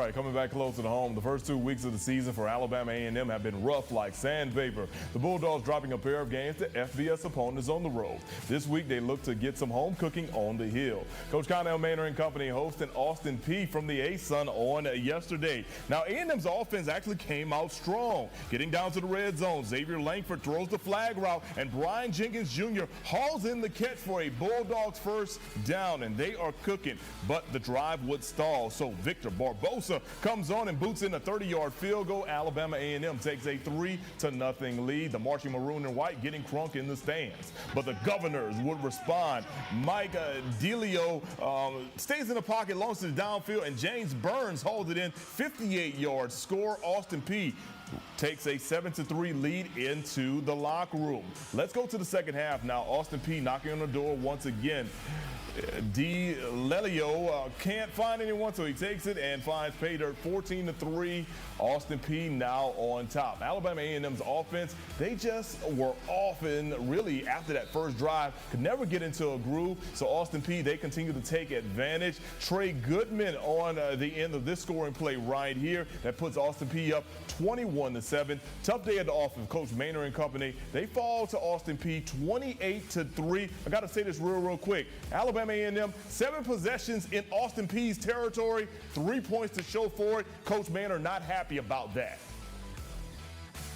right, coming back closer to home, the first 2 weeks of the season for Alabama A&M have been rough like sandpaper. The Bulldogs dropping a pair of games to FBS opponents on the road. This week, they look to get some home cooking on the hill. Coach Connell Manor and company hosting Austin Peay from the A-Sun on yesterday. Now, A&M's offense actually came out strong. Getting down to the red zone, Xavier Langford throws the flag route, and Brian Jenkins Jr. hauls in the catch for a Bulldogs first down, and they are cooking. But the drive would stall, so Victor Barbosa comes on and boots in a 30-yard field goal. Alabama A&M takes a 3-0 lead. The marching maroon and white getting crunk in the stands. But the Governors would respond. Mike DiLiello stays in the pocket, launches it downfield, and James Burns holds it in 58 yards. Score, Austin Peay takes a 7-3 lead into the locker room. Let's go to the second half now. Austin Peay knocking on the door once again. DiLiello can't find anyone, so he takes it and finds pay dirt. 14-3. Austin Peay now on top. Alabama A&M's offense, they just were off, and really after that first drive could never get into a groove. So Austin Peay, they continue to take advantage. Trey Goodman on the end of this scoring play right here that puts Austin Peay up 21-7. Tough day at the office. Coach Manor and company, they fall to Austin Peay 28-3. I got to say this real quick. Alabama A&M, 7 possessions in Austin Peay's territory, 3 points to show for it. Coach Manor not happy about that.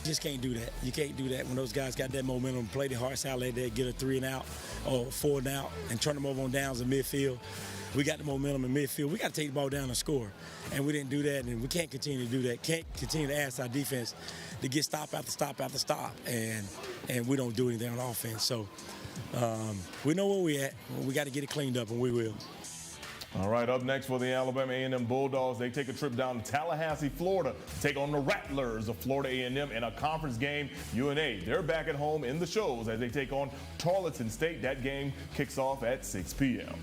Just can't do that. You can't do that when those guys got that momentum. Play the hard side like that, get a 3 and out or 4 and out, and turn them over on downs in midfield. We got the momentum in midfield. We got to take the ball down and score, and we didn't do that, and we can't continue to do that. Can't continue to ask our defense to get stop after stop after stop, and we don't do anything on offense. So we know where we at. We got to get it cleaned up, and we will. All right, up next for the Alabama A&M Bulldogs, they take a trip down to Tallahassee, Florida, to take on the Rattlers of Florida A&M in a conference game. UNA, they're back at home in the shows as they take on Tarleton State. That game kicks off at 6 p.m.